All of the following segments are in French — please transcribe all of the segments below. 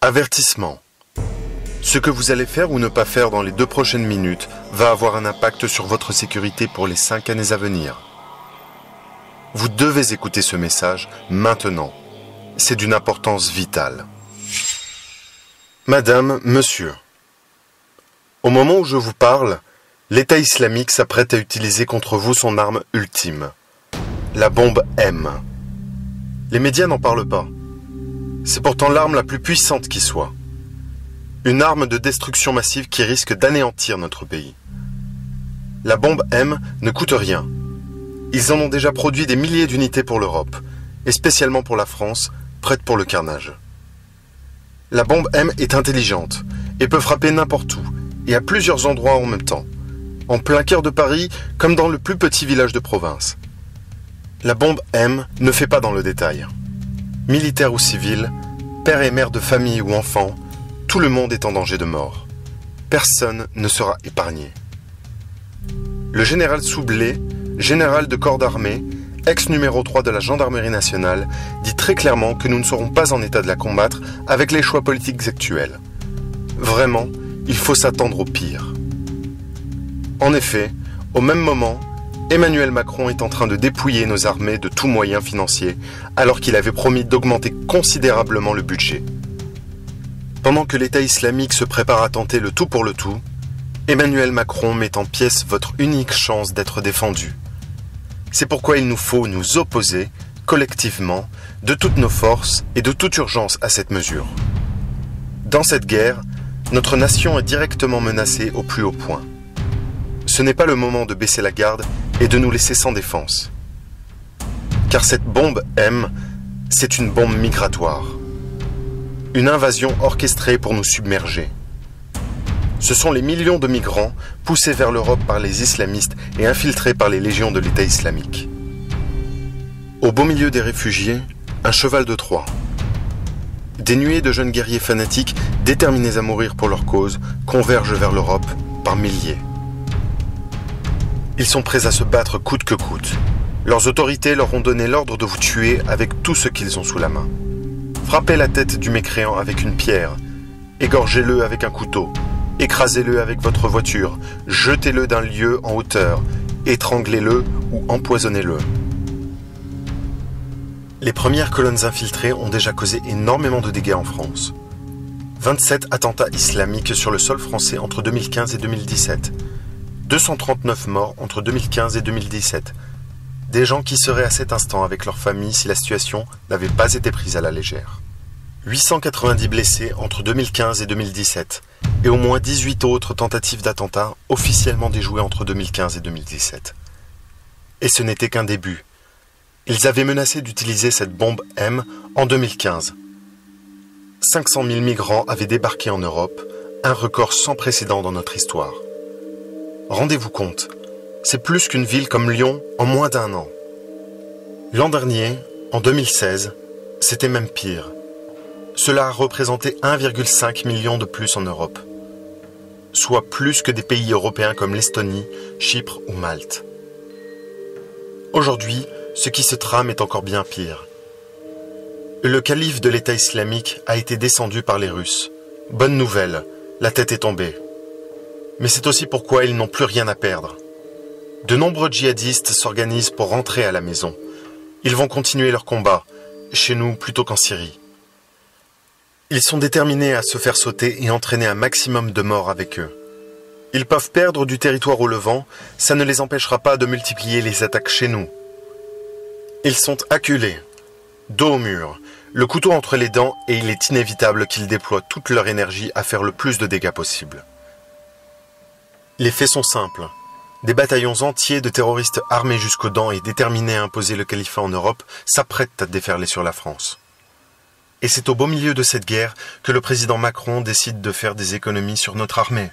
Avertissement. Ce que vous allez faire ou ne pas faire dans les 2 prochaines minutes va avoir un impact sur votre sécurité pour les 5 années à venir. Vous devez écouter ce message maintenant. C'est d'une importance vitale. Madame, monsieur. Au moment où je vous parle, l'État islamique s'apprête à utiliser contre vous son arme ultime, la bombe M. Les médias n'en parlent pas. C'est pourtant l'arme la plus puissante qui soit. Une arme de destruction massive qui risque d'anéantir notre pays. La bombe M ne coûte rien. Ils en ont déjà produit des milliers d'unités pour l'Europe, et spécialement pour la France, prête pour le carnage. La bombe M est intelligente et peut frapper n'importe où, et à plusieurs endroits en même temps, en plein cœur de Paris comme dans le plus petit village de province. La bombe M ne fait pas dans le détail. Militaires ou civils, pères et mères de famille ou enfants, tout le monde est en danger de mort. Personne ne sera épargné. Le général Soublé, général de corps d'armée, ex-numéro 3 de la gendarmerie nationale, dit très clairement que nous ne serons pas en état de la combattre avec les choix politiques actuels. Vraiment, il faut s'attendre au pire. En effet, au même moment, Emmanuel Macron est en train de dépouiller nos armées de tout moyen financier, alors qu'il avait promis d'augmenter considérablement le budget. Pendant que l'État islamique se prépare à tenter le tout pour le tout, Emmanuel Macron met en pièces votre unique chance d'être défendu. C'est pourquoi il nous faut nous opposer, collectivement, de toutes nos forces et de toute urgence à cette mesure. Dans cette guerre, notre nation est directement menacée au plus haut point. Ce n'est pas le moment de baisser la garde et de nous laisser sans défense. Car cette bombe M, c'est une bombe migratoire. Une invasion orchestrée pour nous submerger. Ce sont les millions de migrants poussés vers l'Europe par les islamistes et infiltrés par les légions de l'État islamique. Au beau milieu des réfugiés, un cheval de Troie. Des nuées de jeunes guerriers fanatiques déterminés à mourir pour leur cause convergent vers l'Europe par milliers. Ils sont prêts à se battre coûte que coûte. Leurs autorités leur ont donné l'ordre de vous tuer avec tout ce qu'ils ont sous la main. Frappez la tête du mécréant avec une pierre, égorgez-le avec un couteau, écrasez-le avec votre voiture, jetez-le d'un lieu en hauteur, étranglez-le ou empoisonnez-le. Les premières colonnes infiltrées ont déjà causé énormément de dégâts en France. 27 attentats islamiques sur le sol français entre 2015 et 2017. 239 morts entre 2015 et 2017. Des gens qui seraient à cet instant avec leur famille si la situation n'avait pas été prise à la légère. 890 blessés entre 2015 et 2017. Et au moins 18 autres tentatives d'attentats officiellement déjouées entre 2015 et 2017. Et ce n'était qu'un début. Ils avaient menacé d'utiliser cette bombe M en 2015. 500 000 migrants avaient débarqué en Europe, un record sans précédent dans notre histoire. Rendez-vous compte, c'est plus qu'une ville comme Lyon en moins d'1 an. L'an dernier, en 2016, c'était même pire. Cela a représenté 1,5 million de plus en Europe, soit plus que des pays européens comme l'Estonie, Chypre ou Malte. Aujourd'hui, ce qui se trame est encore bien pire. Le calife de l'État islamique a été descendu par les Russes. Bonne nouvelle, la tête est tombée. Mais c'est aussi pourquoi ils n'ont plus rien à perdre. De nombreux djihadistes s'organisent pour rentrer à la maison. Ils vont continuer leur combat, chez nous plutôt qu'en Syrie. Ils sont déterminés à se faire sauter et entraîner un maximum de morts avec eux. Ils peuvent perdre du territoire au Levant, ça ne les empêchera pas de multiplier les attaques chez nous. Ils sont acculés, dos au mur, le couteau entre les dents, et il est inévitable qu'ils déploient toute leur énergie à faire le plus de dégâts possible. Les faits sont simples. Des bataillons entiers de terroristes armés jusqu'aux dents et déterminés à imposer le califat en Europe s'apprêtent à déferler sur la France. Et c'est au beau milieu de cette guerre que le président Macron décide de faire des économies sur notre armée.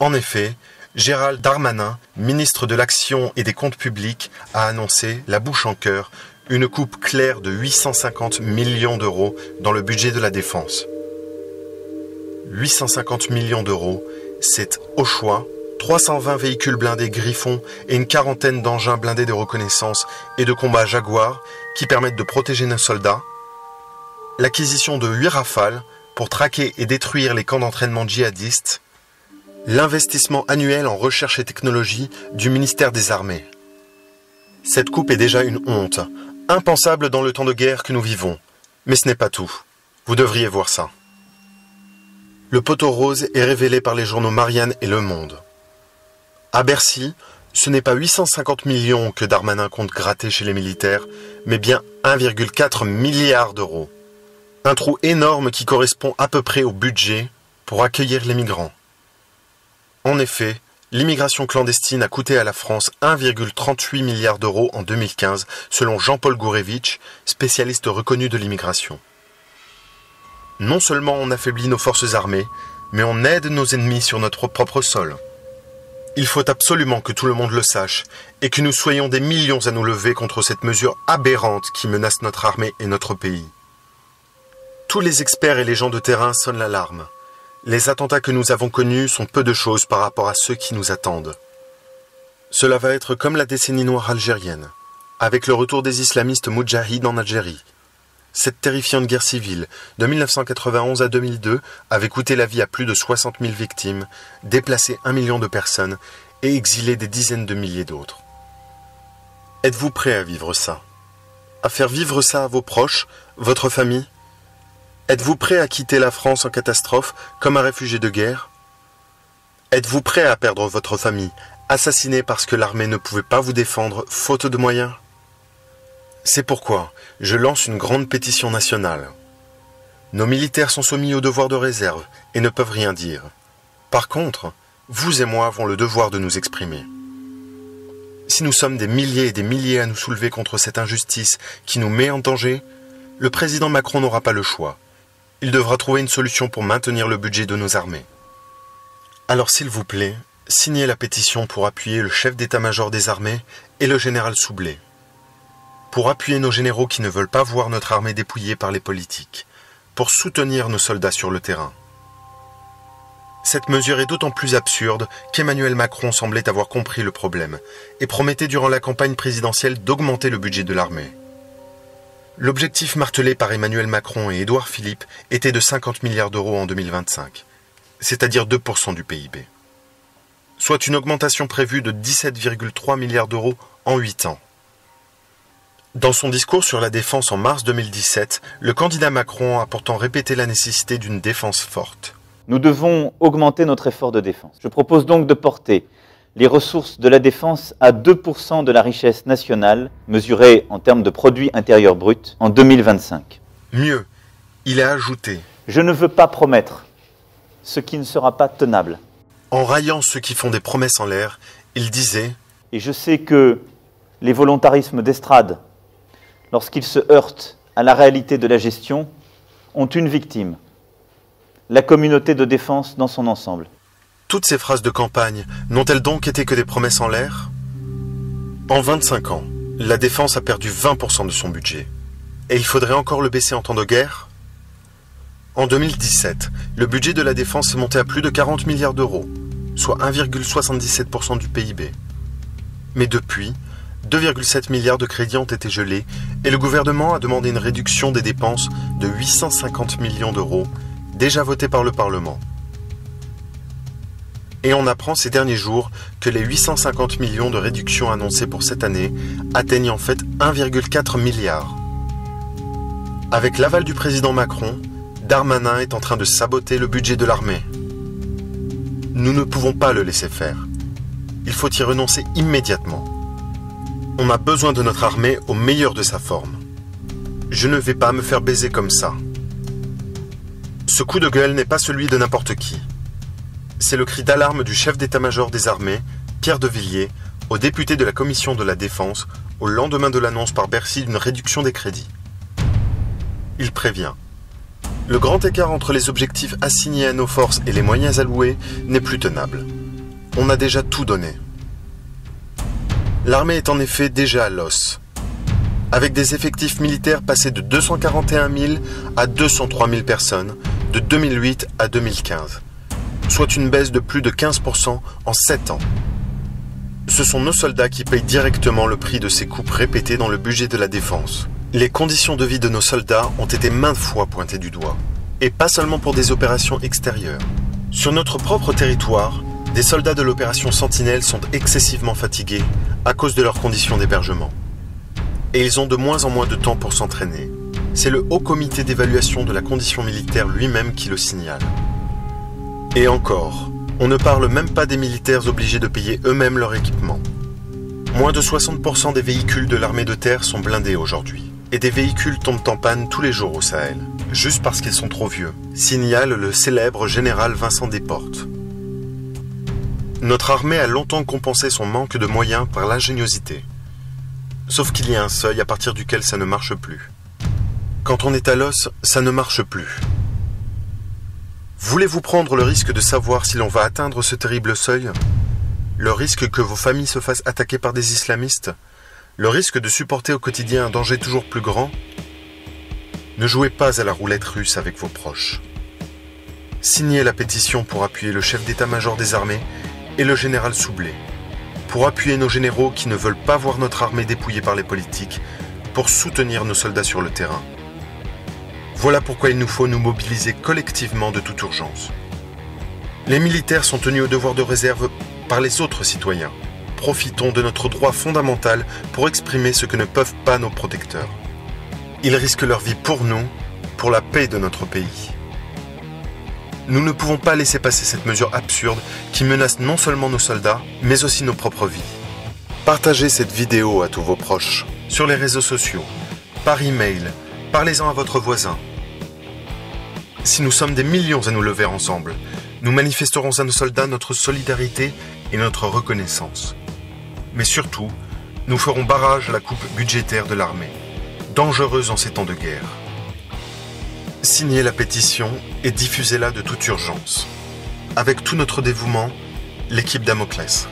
En effet, Gérald Darmanin, ministre de l'Action et des Comptes publics, a annoncé, la bouche en cœur, une coupe claire de 850 millions d'euros dans le budget de la défense. 850 millions d'euros, c'est au choix 320 véhicules blindés Griffon et une quarantaine d'engins blindés de reconnaissance et de combat Jaguar qui permettent de protéger nos soldats, l'acquisition de 8 Rafales pour traquer et détruire les camps d'entraînement djihadistes, l'investissement annuel en recherche et technologie du ministère des Armées. Cette coupe est déjà une honte, impensable dans le temps de guerre que nous vivons. Mais ce n'est pas tout. Vous devriez voir ça. Le poteau rose est révélé par les journaux Marianne et Le Monde. À Bercy, ce n'est pas 850 millions que Darmanin compte gratter chez les militaires, mais bien 1,4 milliard d'euros. Un trou énorme qui correspond à peu près au budget pour accueillir les migrants. En effet, l'immigration clandestine a coûté à la France 1,38 milliard d'euros en 2015, selon Jean-Paul Gourevitch, spécialiste reconnu de l'immigration. Non seulement on affaiblit nos forces armées, mais on aide nos ennemis sur notre propre sol. Il faut absolument que tout le monde le sache et que nous soyons des millions à nous lever contre cette mesure aberrante qui menace notre armée et notre pays. Tous les experts et les gens de terrain sonnent l'alarme. Les attentats que nous avons connus sont peu de choses par rapport à ceux qui nous attendent. Cela va être comme la décennie noire algérienne, avec le retour des islamistes moudjahides en Algérie. Cette terrifiante guerre civile, de 1991 à 2002, avait coûté la vie à plus de 60 000 victimes, déplacé 1 million de personnes et exilé des dizaines de milliers d'autres. Êtes-vous prêt à vivre ça? À faire vivre ça à vos proches, votre famille? Êtes-vous prêt à quitter la France en catastrophe comme un réfugié de guerre? Êtes-vous prêt à perdre votre famille, assassiné parce que l'armée ne pouvait pas vous défendre faute de moyens? C'est pourquoi je lance une grande pétition nationale. Nos militaires sont soumis au devoir de réserve et ne peuvent rien dire. Par contre, vous et moi avons le devoir de nous exprimer. Si nous sommes des milliers et des milliers à nous soulever contre cette injustice qui nous met en danger, le président Macron n'aura pas le choix. Il devra trouver une solution pour maintenir le budget de nos armées. Alors s'il vous plaît, signez la pétition pour appuyer le chef d'état-major des armées et le général Soublé. Pour appuyer nos généraux qui ne veulent pas voir notre armée dépouillée par les politiques, pour soutenir nos soldats sur le terrain. Cette mesure est d'autant plus absurde qu'Emmanuel Macron semblait avoir compris le problème et promettait durant la campagne présidentielle d'augmenter le budget de l'armée. L'objectif martelé par Emmanuel Macron et Édouard Philippe était de 50 milliards d'euros en 2025, c'est-à-dire 2% du PIB. Soit une augmentation prévue de 17,3 milliards d'euros en 8 ans. Dans son discours sur la défense en mars 2017, le candidat Macron a pourtant répété la nécessité d'une défense forte. Nous devons augmenter notre effort de défense. Je propose donc de porter les ressources de la défense à 2% de la richesse nationale, mesurée en termes de produit intérieur brut, en 2025. Mieux, il a ajouté « Je ne veux pas promettre ce qui ne sera pas tenable. » En raillant ceux qui font des promesses en l'air, il disait « Et je sais que les volontarismes d'estrade, lorsqu'ils se heurtent à la réalité de la gestion, ont une victime, la communauté de défense dans son ensemble. » Toutes ces phrases de campagne n'ont-elles donc été que des promesses en l'air? En 25 ans, la défense a perdu 20% de son budget. Et il faudrait encore le baisser en temps de guerre? En 2017, le budget de la défense est monté à plus de 40 milliards d'euros, soit 1,77% du PIB. Mais depuis, 2,7 milliards de crédits ont été gelés et le gouvernement a demandé une réduction des dépenses de 850 millions d'euros, déjà votée par le Parlement. Et on apprend ces derniers jours que les 850 millions de réductions annoncées pour cette année atteignent en fait 1,4 milliard. Avec l'aval du président Macron, Darmanin est en train de saboter le budget de l'armée. Nous ne pouvons pas le laisser faire. Il faut y renoncer immédiatement. On a besoin de notre armée au meilleur de sa forme. Je ne vais pas me faire baiser comme ça. Ce coup de gueule n'est pas celui de n'importe qui. C'est le cri d'alarme du chef d'état-major des armées, Pierre de Villiers, aux députés de la Commission de la Défense, au lendemain de l'annonce par Bercy d'une réduction des crédits. Il prévient. Le grand écart entre les objectifs assignés à nos forces et les moyens alloués n'est plus tenable. On a déjà tout donné. L'armée est en effet déjà à l'os. Avec des effectifs militaires passés de 241 000 à 203 000 personnes, de 2008 à 2015. Soit une baisse de plus de 15% en 7 ans. Ce sont nos soldats qui payent directement le prix de ces coupes répétées dans le budget de la défense. Les conditions de vie de nos soldats ont été maintes fois pointées du doigt. Et pas seulement pour des opérations extérieures. Sur notre propre territoire, des soldats de l'opération Sentinelle sont excessivement fatigués à cause de leurs conditions d'hébergement. Et ils ont de moins en moins de temps pour s'entraîner. C'est le Haut Comité d'évaluation de la condition militaire lui-même qui le signale. Et encore, on ne parle même pas des militaires obligés de payer eux-mêmes leur équipement. Moins de 60% des véhicules de l'armée de terre sont blindés aujourd'hui. Et des véhicules tombent en panne tous les jours au Sahel, juste parce qu'ils sont trop vieux, signale le célèbre général Vincent Desportes. Notre armée a longtemps compensé son manque de moyens par l'ingéniosité. Sauf qu'il y a un seuil à partir duquel ça ne marche plus. Quand on est à l'os, ça ne marche plus. Voulez-vous prendre le risque de savoir si l'on va atteindre ce terrible seuil? Le risque que vos familles se fassent attaquer par des islamistes? Le risque de supporter au quotidien un danger toujours plus grand? Ne jouez pas à la roulette russe avec vos proches. Signez la pétition pour appuyer le chef d'état-major des armées et le général Soublé, pour appuyer nos généraux qui ne veulent pas voir notre armée dépouillée par les politiques, pour soutenir nos soldats sur le terrain. Voilà pourquoi il nous faut nous mobiliser collectivement de toute urgence. Les militaires sont tenus au devoir de réserve par les autres citoyens. Profitons de notre droit fondamental pour exprimer ce que ne peuvent pas nos protecteurs. Ils risquent leur vie pour nous, pour la paix de notre pays. Nous ne pouvons pas laisser passer cette mesure absurde qui menace non seulement nos soldats, mais aussi nos propres vies. Partagez cette vidéo à tous vos proches, sur les réseaux sociaux, par email, parlez-en à votre voisin. Si nous sommes des millions à nous lever ensemble, nous manifesterons à nos soldats notre solidarité et notre reconnaissance. Mais surtout, nous ferons barrage à la coupe budgétaire de l'armée, dangereuse en ces temps de guerre. Signez la pétition et diffusez-la de toute urgence. Avec tout notre dévouement, l'équipe Damoclès.